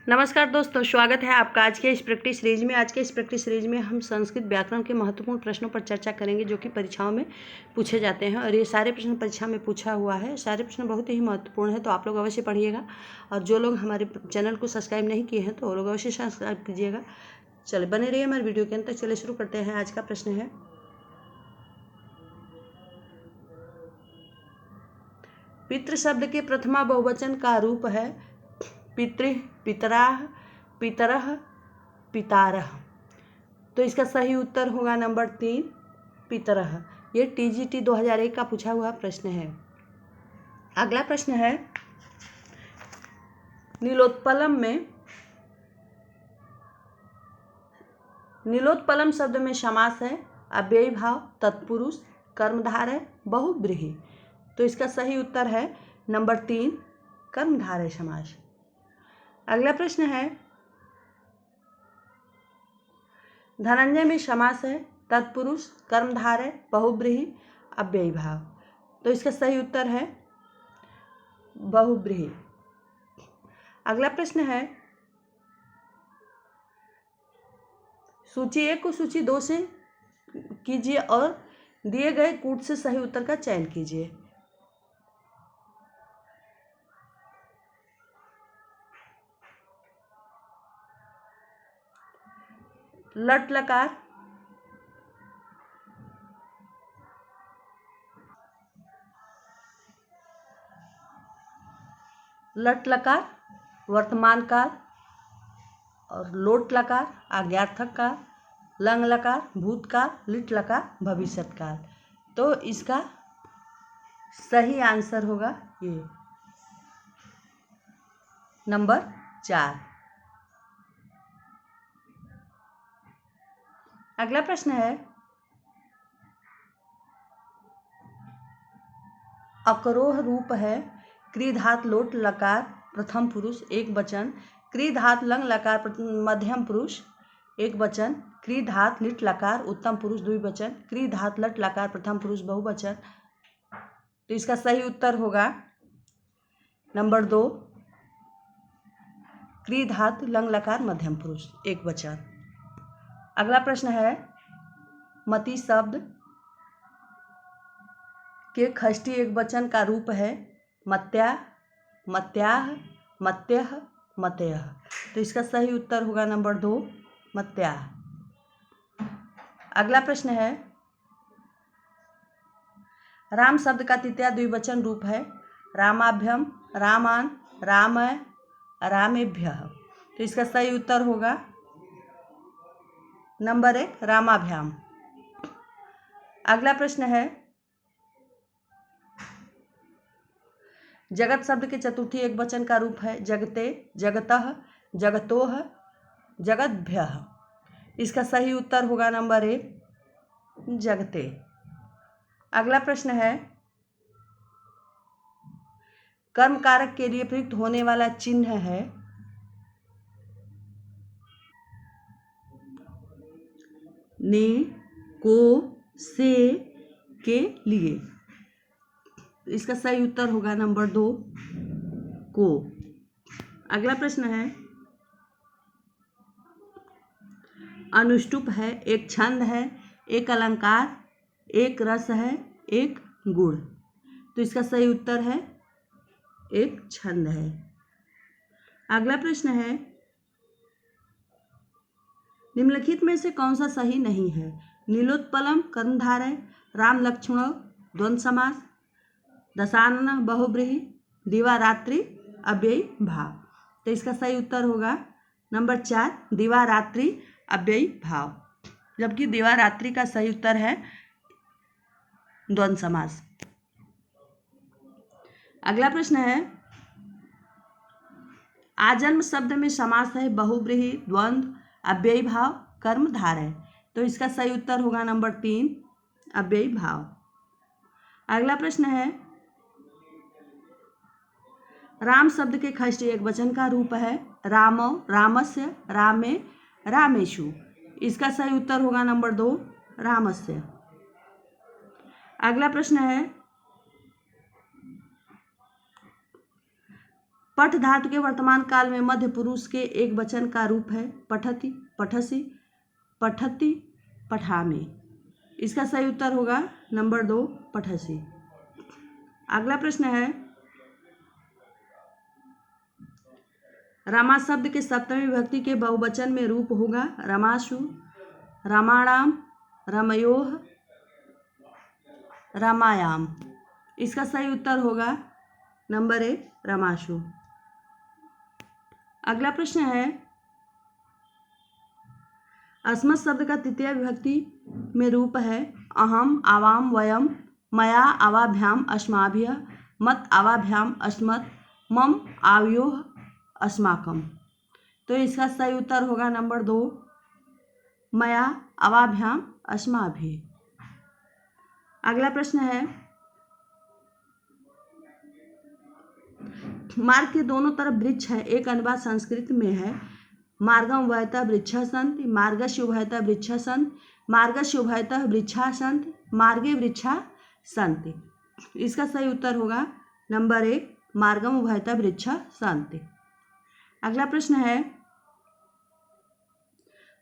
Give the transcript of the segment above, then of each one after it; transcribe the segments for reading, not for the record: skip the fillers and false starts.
नमस्कार दोस्तों, स्वागत है आपका आज के इस प्रैक्टिस सीरीज में। आज के इस प्रैक्टिस सीरीज में हम संस्कृत व्याकरण के महत्वपूर्ण प्रश्नों पर चर्चा करेंगे जो कि परीक्षाओं में पूछे जाते हैं। और ये सारे प्रश्न परीक्षा में पूछा हुआ है। सारे प्रश्न बहुत ही महत्वपूर्ण है, तो आप लोग अवश्य पढ़िएगा। और जो लोग हमारे चैनल को सब्सक्राइब नहीं किए हैं तो वो लोग अवश्य सब्सक्राइब कीजिएगा। चलिए बने रहिए हमारे वीडियो के अंत तक। चलिए शुरू करते हैं। आज का प्रश्न है, पितृ शब्द के प्रथमा बहुवचन का रूप है पितृ, पितराह, पितरह, पितारह। तो इसका सही उत्तर होगा नंबर 3, पितरह। ये TGT 2001 का पूछा हुआ प्रश्न है। अगला प्रश्न है, नीलोत्पलम शब्द में समास है अव्ययी भाव, तत्पुरुष, कर्मधारय, बहुव्रीहि। तो इसका सही उत्तर है नंबर 3, कर्मधारय समास। अगला प्रश्न है, धनंजय में समास है तत्पुरुष, कर्मधारय, बहुव्रीहि, अव्ययी भाव। तो इसका सही उत्तर है बहुव्रीहि। अगला प्रश्न है, सूची 1 को सूची 2 से कीजिए और दिए गए कूट से सही उत्तर का चयन कीजिए। लट लकार, लट लकार वर्तमान काल, और लोट लकार आज्ञार्थक काल, लंग लकार भूतकाल, लिट लकार भविष्यत काल। तो इसका सही आंसर होगा ये नंबर 4। अगला प्रश्न है, अकरोह रूप है क्री धात लोट लकार प्रथम पुरुष एक वचन, क्री धात लंग लकार मध्यम पुरुष एक वचन, क्री धात लिट लकार उत्तम पुरुष द्विवचन, क्री धात लट लकार प्रथम पुरुष बहुवचन। तो इसका सही उत्तर होगा नंबर 2, क्री धात लंग लकार मध्यम पुरुष एक वचन। अगला प्रश्न है, मति शब्द के खष्टी एक वचन का रूप है मत्या, मत्याह, मत्यह, मत्यह। तो इसका सही उत्तर होगा नंबर 2, मत्याह। अगला प्रश्न है, राम शब्द का तृतीया द्विवचन रूप है रामाभ्यम, रामान, रामय, रामेभ्यः। तो इसका सही उत्तर होगा नंबर 1, रामाभ्याम। अगला प्रश्न है, जगत शब्द के चतुर्थी एक वचन का रूप है जगते, जगतः, जगतोह, जगद्भ्यः। इसका सही उत्तर होगा नंबर 1, जगते। अगला प्रश्न है, कर्म कारक के लिए प्रयुक्त होने वाला चिन्ह है ने, को, से, के लिए। इसका सही उत्तर होगा नंबर 2, को। अगला प्रश्न है, अनुष्टुप है एक छंद है, एक अलंकार, एक रस है, एक गुण। तो इसका सही उत्तर है एक छंद है। अगला प्रश्न है, निम्नलिखित में से कौन सा सही नहीं है? नीलोत्पलम कर्मधारय, राम लक्ष्मण द्वंद्व समास, दशानन बहुव्रीहि, दिवारात्रि अव्ययी भाव। तो इसका सही उत्तर होगा नंबर 4, दिवारात्रि अव्ययी भाव। जबकि दिवारात्रि का सही उत्तर है द्वंद्व समास। अगला प्रश्न है, आजन्म शब्द में समास है बहुव्रीहि, द्वंद्व, अव्ययी भाव, कर्मधारय। तो इसका सही उत्तर होगा नंबर 3, अव्ययी भाव। अगला प्रश्न है, राम शब्द के खष्टी एक वचन का रूप है रामो, रामस्य, रामे, रामेषु। इसका सही उत्तर होगा नंबर 2, रामस्य। अगला प्रश्न है, पठ धातु के वर्तमान काल में मध्य पुरुष के एक वचन का रूप है पठति, पठसी, पठति, पठामि। इसका सही उत्तर होगा नंबर 2 पठसी। अगला प्रश्न है रमा शब्द के सप्तमी विभक्ति के बहुवचन में रूप होगा रमाशु, रमाणाम, रमयोह, रामायाम। इसका सही उत्तर होगा नंबर 1 रमाशु। अगला प्रश्न है अस्मत् शब्द का तृतीय विभक्ति में रूप है अहम, आवाम, वयम, मया, आवाभ्याम, अस्माभ्यः, मत, आवाभ्याम, अस्मत्, मम, आवयोः, अस्माकम। तो इसका सही उत्तर होगा नंबर 2 मया, आवाभ्याम, अस्माभिः। अगला प्रश्न है मार्ग के दोनों तरफ वृक्ष है। एक अनुवाद संस्कृत में है मार्गम उभयतः वृक्षः सन्ति, मार्गस्य उभयतः वृक्षः सन्ति, मार्गस्य उभयतः वृक्षाः सन्ति, मार्गे वृक्षाः सन्ति। इसका सही उत्तर होगा नंबर 1 मार्गम उभयतः वृक्षः सन्ति। अगला प्रश्न है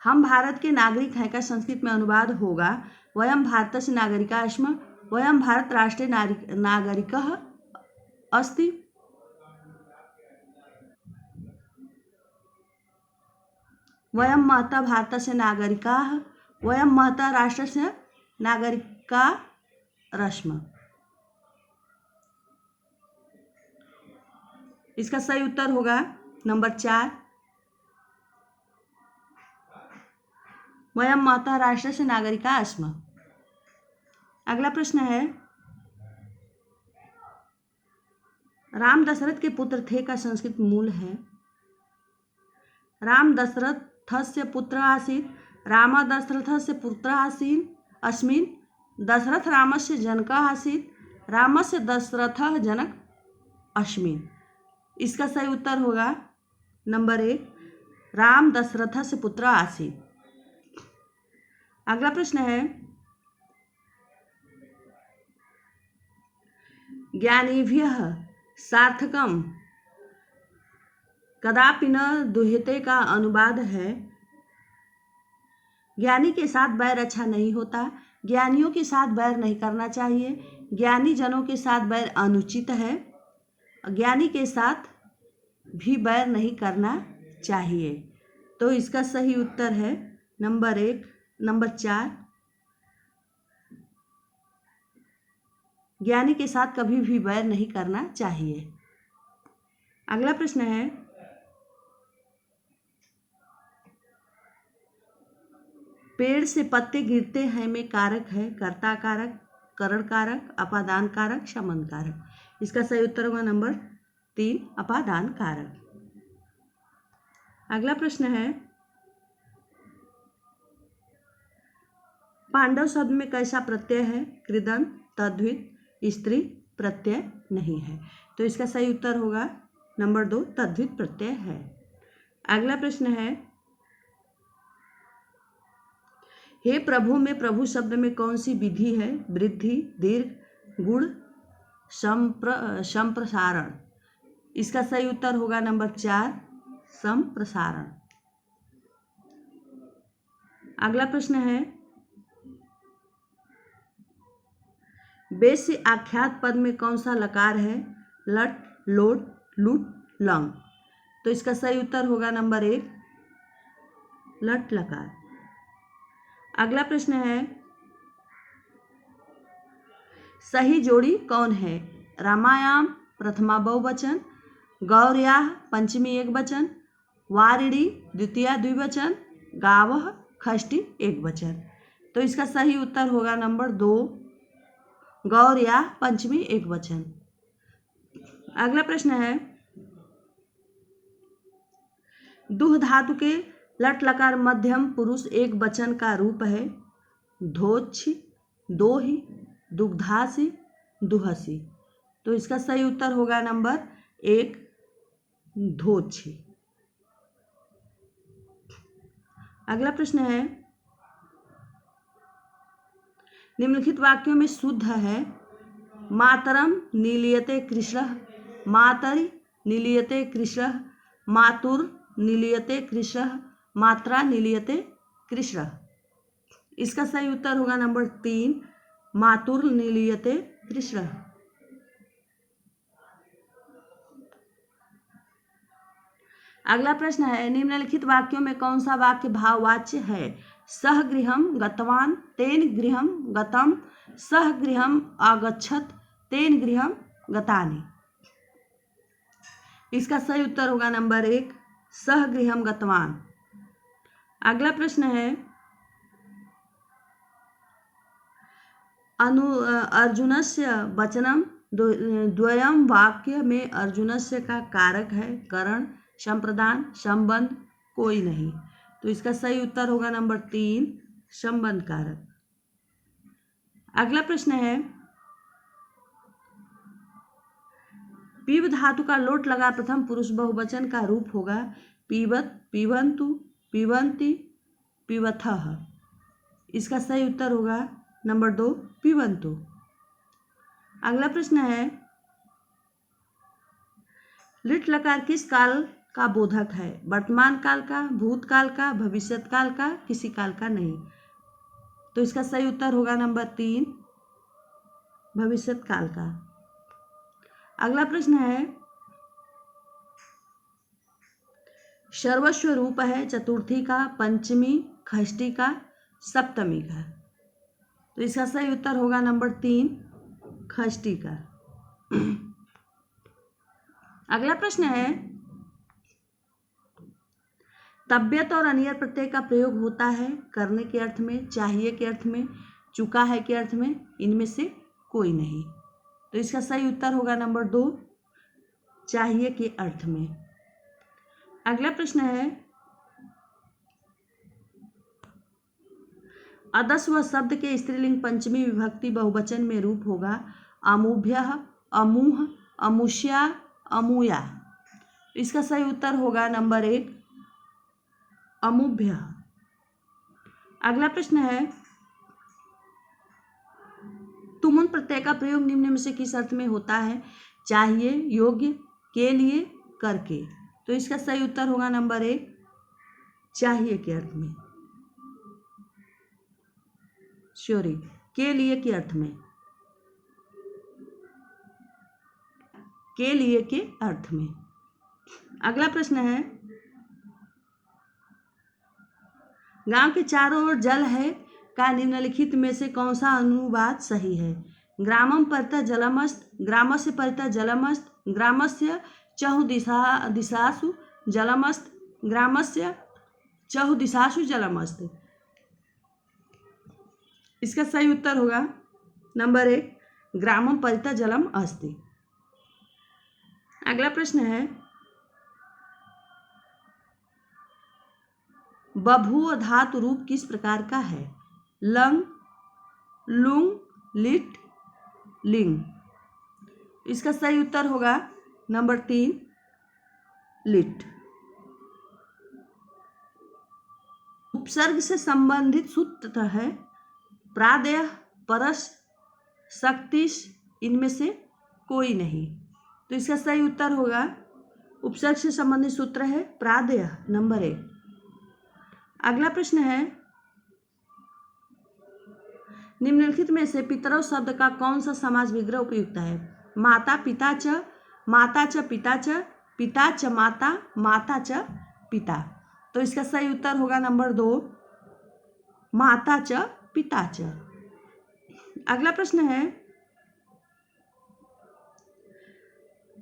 हम भारत के नागरिक हैं का संस्कृत में अनुवाद होगा वयम भारतस्य नागरिकाः स्मः, वयम भारत राष्ट्रीय नागरिकः अस्ति, वयम महतः भारतस्य नागरिकाः, वयम महतः राष्ट्रस्य नागरिकाः स्मः। इसका सही उत्तर होगा नंबर 4 वयम महतः राष्ट्रस्य नागरिकाः स्मः। अगला प्रश्न है राम दशरथ के पुत्र थे का संस्कृत मूल है राम दशरथस्य पुत्र आसीत्, राम दशरथस्य पुत्र आसीत् अस्मिन्, दशरथ रामस्य जनकः आसीत्, रामस्य दशरथः जनक अस्मिन्। इसका सही उत्तर होगा नंबर 1 राम दशरथस्य पुत्र आसीत्। अगला प्रश्न है ज्ञानीभ्यः सार्थकम कदापि न दुह्यते का अनुवाद है ज्ञानी के साथ बैर अच्छा नहीं होता, ज्ञानियों के साथ बैर नहीं करना चाहिए, ज्ञानी जनों के साथ बैर अनुचित है, ज्ञानी के साथ भी बैर नहीं करना चाहिए। तो इसका सही उत्तर है नंबर 4 ज्ञानी के साथ कभी भी बैर नहीं करना चाहिए। अगला प्रश्न है पेड़ से पत्ते गिरते हैं में कारक है कर्ता कारक, करण कारक, अपादान कारक, संबंध कारक। इसका सही उत्तर होगा नंबर 3 अपादान कारक। अगला प्रश्न है पांडव शब्द में कैसा प्रत्यय है कृदंत, तद्धित, स्त्री प्रत्यय नहीं है। तो इसका सही उत्तर होगा नंबर 2 तद्धित प्रत्यय है। अगला प्रश्न है हे प्रभु में प्रभु शब्द में कौन सी विधि है वृद्धि, दीर्घ, गुण, संप्रसारण। इसका सही उत्तर होगा नंबर 4 संप्रसारण। अगला प्रश्न है बेस से आख्यात पद में कौन सा लकार है लट, लोट, लुट, लंग। तो इसका सही उत्तर होगा नंबर 1 लट लकार। अगला प्रश्न है सही जोड़ी कौन है रामायाम प्रथमा बहुवचन, गौर्याः पंचमी एकवचन, वारिणी द्वितीया द्विवचन, गावः षष्ठी एकवचन। तो इसका सही उत्तर होगा नंबर 2 गौर्याः पंचमी एकवचन। अगला प्रश्न है दुह धातु के लट लकार मध्यम पुरुष एक वचन का रूप है धोछि, दोहि, दुग्धासी, दुहसी। तो इसका सही उत्तर होगा नंबर 1 धोछि। अगला प्रश्न है निम्नलिखित वाक्यों में शुद्ध है मातरम नीलियते कृष्णः, मातरि निलीयते कृशः, मातुर निलीयते कृशः, मात्रा निलीयते कृशः। इसका सही उत्तर होगा नंबर 3, मातुर निलीयते कृशः। अगला प्रश्न है, निम्नलिखित वाक्यों में कौन सा वाक्य भाववाच्य है? सह गृहं गतवान तेन गृहं गतम, सह गृहं आगच्छत तेन गृहं गतानि। इसका सही उत्तर होगा नंबर 1, सह गृहं गतवान। अगला प्रश्न है, अर्जुनस्य वचनम द्वयम वाक्य में अर्जुनस्य का कारक है करण, संप्रदान, संबंध, कोई नहीं। तो इसका सही उत्तर होगा नंबर 3, संबंध कारक। अगला प्रश्न है, पीव धातु का लोट लगा प्रथम पुरुष बहुवचन का रूप होगा पीवत, पीवंतु, पीवंती, पीवथः। इसका सही उत्तर होगा नंबर 2, पीवंतु। अगला प्रश्न है, लिट लकार किस काल का बोधक है? वर्तमान काल का, भूतकाल का, भविष्यत काल का, किसी काल का नहीं। तो इसका सही उत्तर होगा नंबर 3, भविष्यत काल का। अगला प्रश्न है, सर्वस्व रूप है चतुर्थी का, पंचमी, षष्ठी का, सप्तमी का। तो इसका सही उत्तर होगा नंबर 3, षष्ठी का। अगला प्रश्न है, तबियत और अनियर प्रत्यय का प्रयोग होता है करने के अर्थ में, चाहिए के अर्थ में, चुका है के अर्थ में, इनमें से कोई नहीं। तो इसका सही उत्तर होगा नंबर 2, चाहिए के अर्थ में। अगला प्रश्न है, अदस्व शब्द के स्त्रीलिंग पंचमी विभक्ति बहुवचन में रूप होगा अमूभ्यः, अमूह, अमुष्या, अमूया। इसका सही उत्तर होगा नंबर 1, अमूभ्यः। अगला प्रश्न है, तुमुन प्रत्यय का प्रयोग निम्न में से किस अर्थ में होता है? चाहिए, योग्य, के लिए, करके। तो इसका सही उत्तर होगा नंबर 1, चाहिए के अर्थ में, सॉरी, के लिए के अर्थ में, के लिए के अर्थ में। अगला प्रश्न है, गांव के चारों ओर जल है का निम्नलिखित में से कौन सा अनुवाद सही है? ग्रामम परितः जलमस्त, ग्रामस्य परितः जलमस्त, ग्रामस्य चहुदिशासु जलमस्त, ग्रामस्य चहुदिशासु जलमस्त। इसका सही उत्तर होगा नंबर 1, ग्रामम परितः जलम अस्ति। अगला प्रश्न है, बभूव धातु रूप किस प्रकार का है? लंग, लुंग, लिट, लिंग। इसका सही उत्तर होगा नंबर 3, लिट। उपसर्ग से संबंधित सूत्र है प्रादेय, परस, शक्तिश, इनमें से कोई नहीं। तो इसका सही उत्तर होगा, उपसर्ग से संबंधित सूत्र है प्रादेय, नंबर 1। अगला प्रश्न है, निम्नलिखित में से पितरौ शब्द का कौन सा समास विग्रह उपयुक्त है? माता पिता च, माता च पिता च, पिता च माता, माता च पिता। तो इसका सही उत्तर होगा नंबर 2, माता च पिता च। अगला प्रश्न है,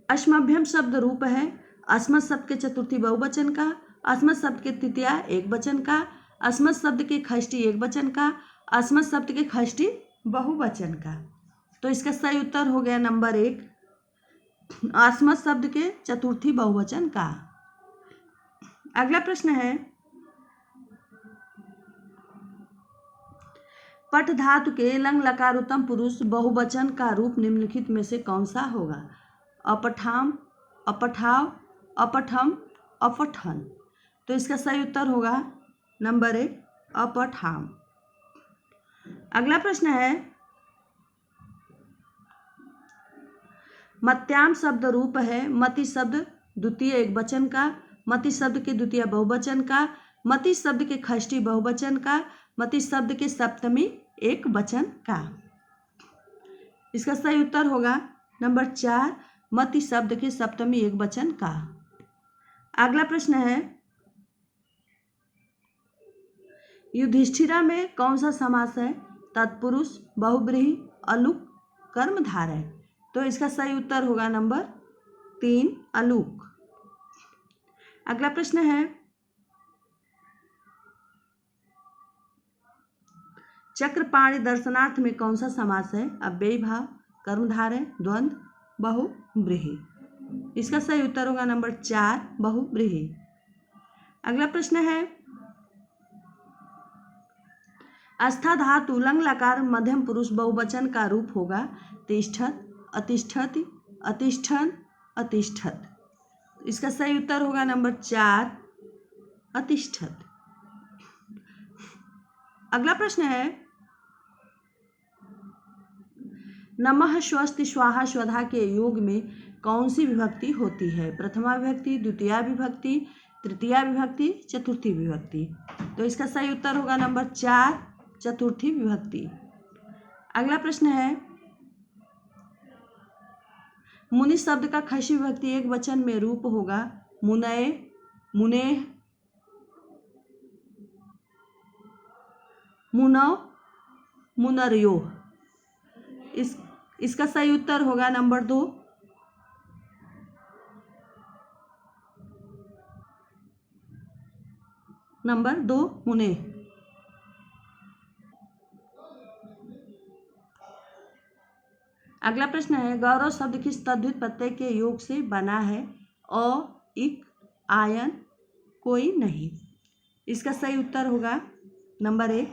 अस्मभ्यम शब्द रूप है अस्मत् शब्द के चतुर्थी बहुवचन का, अस्मत् शब्द के तृतीया एक वचन का, अस्मत् शब्द के षष्ठी एक वचन का, अस्मत् शब्द के षष्ठी बहुवचन का। तो इसका सही उत्तर हो गया नंबर 1, अस्मत् शब्द के चतुर्थी बहुवचन का। अगला प्रश्न है, पट धातु के लंग लकार उत्तम पुरुष बहुवचन का रूप निम्नलिखित में से कौन सा होगा? अपठाम, अपठाव, अपठम, अपठन। तो इसका सही उत्तर होगा नंबर 1, अपठाम। अगला प्रश्न है, मत्याम शब्द रूप है, मति शब्द द्वितीय एक वचन का, मति शब्द के द्वितीय बहुवचन का, मति शब्द के षष्ठी बहुवचन का, मति शब्द के सप्तमी एक वचन का। इसका सही उत्तर होगा नंबर 4, मति शब्द के सप्तमी एक वचन का। अगला प्रश्न है, युधिष्ठिरा में कौन सा समास है? तत्पुरुष, बहुब्रीहि, अलूक, कर्मधारय। तो इसका सही उत्तर होगा नंबर 3, अलूक। अगला प्रश्न है, चक्रपाणि दर्शनार्थ में कौन सा समास है? अव्ययी भाव, कर्मधारय, द्वंद्व, बहुब्रीहि। इसका सही उत्तर होगा नंबर 4, बहुब्रीहि। अगला प्रश्न है, अस्था धातु लंग लकार मध्यम पुरुष बहुवचन का रूप होगा तिष्ठत, अतिष्ठति, अतिष्ठन, अतिष्ठत। इसका सही उत्तर होगा नंबर 4, अतिष्ठत। अगला प्रश्न है, नमः स्वस्ति स्वाहा स्वधा के योग में कौन सी विभक्ति होती है? प्रथमा विभक्ति, द्वितीया विभक्ति, तृतीया विभक्ति, चतुर्थी विभक्ति। तो इसका सही उत्तर होगा नंबर 4, चतुर्थी विभक्ति। अगला प्रश्न है, मुनि शब्द का षष्ठी विभक्ति एक वचन में रूप होगा मुनय, मुनेह, मुनव, मुनर्योः। इसका सही उत्तर होगा नंबर 2, नंबर 2, मुनेह। अगला प्रश्न है, गौरव शब्द किस तद्धित प्रत्यय के योग से बना है? अ, इक, आयन, कोई नहीं। इसका सही उत्तर होगा नंबर 1,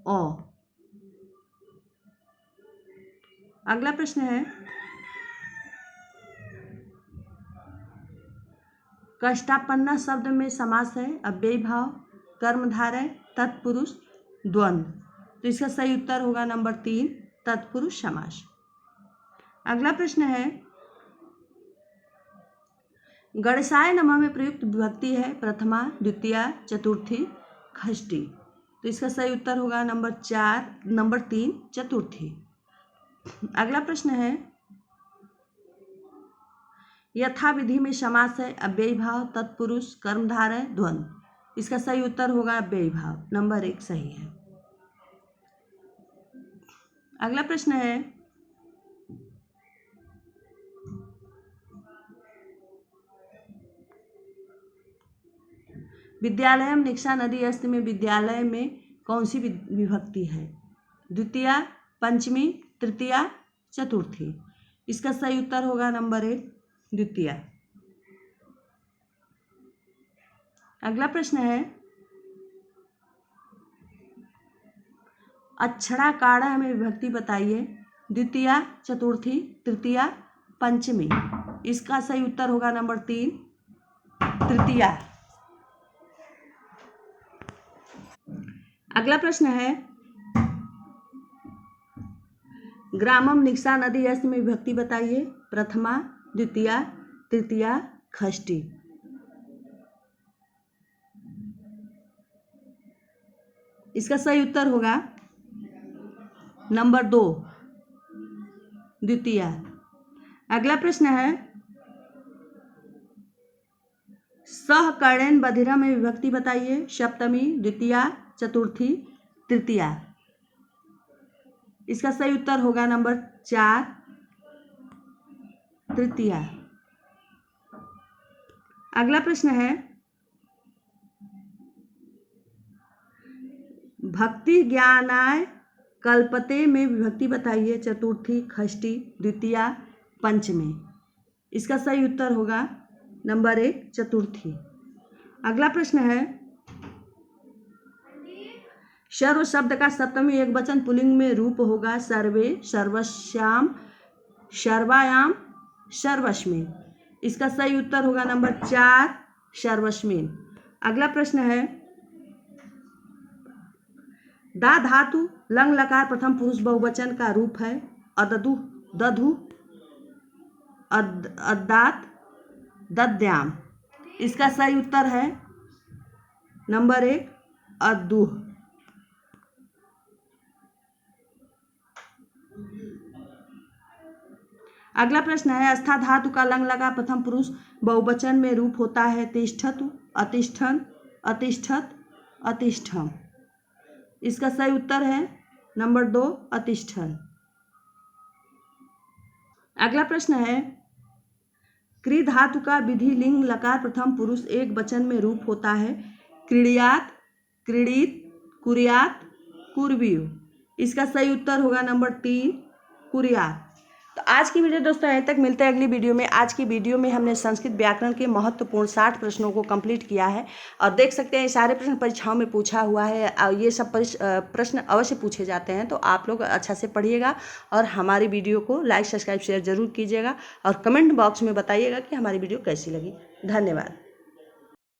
अ। अगला प्रश्न है, कष्टापन्ना शब्द में समास है अव्ययी भाव, कर्मधारय, तत्पुरुष, द्वंद्व। तो इसका सही उत्तर होगा नंबर 3, तत्पुरुष समास। अगला प्रश्न है, गणेशाय नमः में प्रयुक्त विभक्ति है प्रथमा, द्वितीया, चतुर्थी, षष्ठी। तो इसका सही उत्तर होगा नंबर 4, नंबर 3, चतुर्थी। अगला प्रश्न है, यथा विधि में समास है अव्ययी भाव, तत्पुरुष, कर्मधारय, द्वंद्व। इसका सही उत्तर होगा अव्ययी भाव, नंबर 1 सही है। अगला प्रश्न है, विद्यालय निक्षा नदी अस्त में विद्यालय में कौन सी विभक्ति है? द्वितीया, पंचमी, तृतीया, चतुर्थी। इसका सही उत्तर होगा नंबर 1, द्वितीया। अगला प्रश्न है, अक्षरा काढ़ा में विभक्ति बताइए। द्वितीया, चतुर्थी, तृतीया, पंचमी। इसका सही उत्तर होगा नंबर 3, तृतीया। अगला प्रश्न है, ग्रामम निक्षा नदी अस्त में विभक्ति बताइए। प्रथमा, द्वितीया, तृतीया, षष्ठी। इसका सही उत्तर होगा नंबर 2, द्वितीया। अगला प्रश्न है, सहकर्णेन बधिरा में विभक्ति बताइए। सप्तमी, द्वितीया, चतुर्थी, तृतीया। इसका सही उत्तर होगा नंबर 4, तृतीया। अगला प्रश्न है, भक्ति ज्ञानाय कल्पते में विभक्ति बताइए। चतुर्थी, षष्ठी, द्वितीया, पंचमी। इसका सही उत्तर होगा नंबर 1, चतुर्थी। अगला प्रश्न है, सर्व शब्द का सप्तमी एक वचन पुल्लिंग में रूप होगा सर्वे, सर्वस्याम, सर्वायाम, सर्वस्मिन्। इसका सही उत्तर होगा नंबर 4, सर्वस्मिन्। अगला प्रश्न है, दा धातु लंग लकार प्रथम पुरुष बहुवचन का रूप है अददु, दधु, अद्दात, दद्याम। इसका सही उत्तर है नंबर 1 अद्दूह। अगला प्रश्न है स्था धातु का लंग लगा प्रथम पुरुष बहुवचन में रूप होता है तिष्ठतु, अतिष्ठन, अतिष्ठत, अतिष्ठम। इसका सही उत्तर है नंबर 2 अतिष्ठन। अगला प्रश्न है क्री धातु का विधि लिंग लकार प्रथम पुरुष एक वचन में रूप होता है क्रीड़ियात, क्रीड़ित, कुर्यात, कुर्वीयु। इसका सही उत्तर होगा नंबर 3 कुर्यात। तो आज की वीडियो दोस्तों यहीं तक, मिलते हैं अगली वीडियो में। आज की वीडियो में हमने संस्कृत व्याकरण के महत्वपूर्ण 60 प्रश्नों को कंप्लीट किया है और देख सकते हैं ये सारे प्रश्न परीक्षाओं में पूछा हुआ है और ये सब प्रश्न अवश्य पूछे जाते हैं। तो आप लोग अच्छा से पढ़िएगा और हमारी वीडियो को लाइक, सब्सक्राइब, शेयर जरूर कीजिएगा और कमेंट बॉक्स में बताइएगा कि हमारी वीडियो कैसी लगी। धन्यवाद।